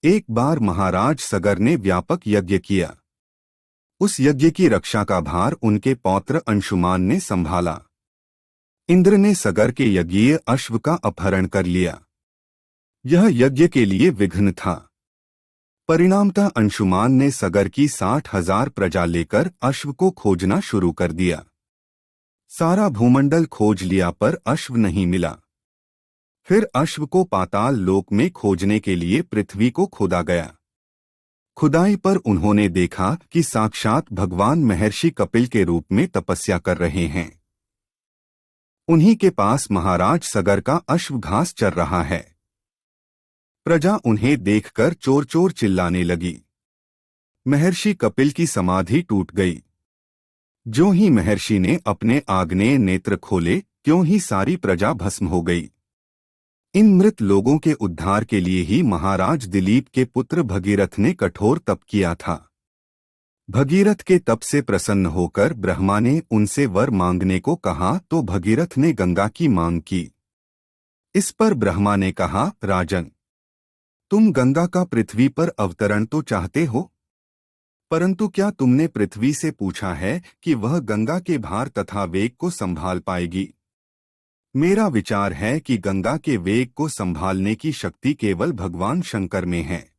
एक बार महाराज सगर ने व्यापक यज्ञ किया। उस यज्ञ की रक्षा का भार उनके पौत्र अंशुमान ने संभाला। इंद्र ने सगर के यज्ञीय अश्व का अपहरण कर लिया। यह यज्ञ के लिए विघ्न था। परिणामतः अंशुमान ने सगर की 60,000 प्रजा लेकर अश्व को खोजना शुरू कर दिया। सारा भूमंडल खोज लिया पर अश्व नहीं मिला। फिर अश्व को पाताल लोक में खोजने के लिए पृथ्वी को खोदा गया। खुदाई पर उन्होंने देखा कि साक्षात भगवान महर्षि कपिल के रूप में तपस्या कर रहे हैं। उन्हीं के पास महाराज सगर का अश्व घास चर रहा है। प्रजा उन्हें देखकर चोर चोर चिल्लाने लगी। महर्षि कपिल की समाधि टूट गई। ज्यों ही महर्षि ने अपने आग्नेय नेत्र खोले, त्यों ही सारी प्रजा भस्म हो गई। इन मृत लोगों के उद्धार के लिए ही महाराज दिलीप के पुत्र भगीरथ ने कठोर तप किया था। भगीरथ के तप से प्रसन्न होकर ब्रह्मा ने उनसे वर मांगने को कहा तो भगीरथ ने गंगा की मांग की। इस पर ब्रह्मा ने कहा, राजन, तुम गंगा का पृथ्वी पर अवतरण तो चाहते हो, परंतु क्या तुमने पृथ्वी से पूछा है कि वह गंगा के भार तथा वेग को संभाल पाएगी? मेरा विचार है कि गंगा के वेग को संभालने की शक्ति केवल भगवान शंकर में है।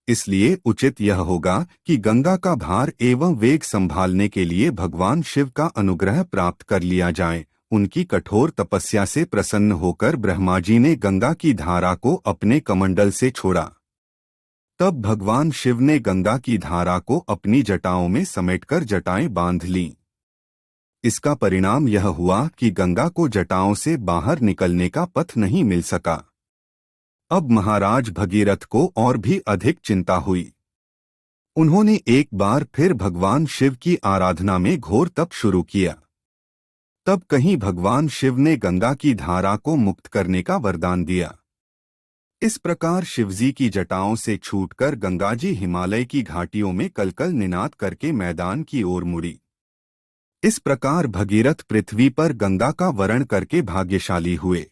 इसलिए उचित यह होगा कि गंगा का भार एवं वेग संभालने के लिए भगवान शिव का अनुग्रह प्राप्त कर लिया जाए। उनकी कठोर तपस्या से प्रसन्न होकर ब्रह्मा जी ने गंगा की धारा को अपने कमंडल से छोड़ा। तब भगवान शिव ने गंगा की धारा को अपनी जटाओं में समेटकर जटाएं बांध लीं। इसका परिणाम यह हुआ कि गंगा को जटाओं से बाहर निकलने का पथ नहीं मिल सका। अब महाराज भगीरथ को और भी अधिक चिंता हुई। उन्होंने एक बार फिर भगवान शिव की आराधना में घोर तप शुरू किया। तब कहीं भगवान शिव ने गंगा की धारा को मुक्त करने का वरदान दिया। इस प्रकार शिवजी की जटाओं से छूटकर गंगाजी हिमालय की घाटियों में कलकल निनाद करके मैदान की ओर मुड़ी। इस प्रकार भगीरथ पृथ्वी पर गंगा का वरण करके भाग्यशाली हुए।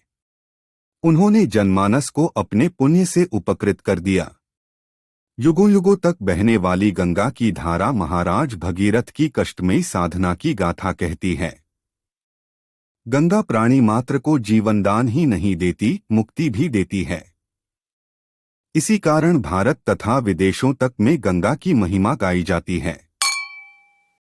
उन्होंने जनमानस को अपने पुण्य से उपकृत कर दिया। युगों युगों तक बहने वाली गंगा की धारा महाराज भगीरथ की कष्टमयी साधना की गाथा कहती है। गंगा प्राणी मात्र को जीवनदान ही नहीं देती, मुक्ति भी देती है। इसी कारण भारत तथा विदेशों तक में गंगा की महिमा गाई जाती है।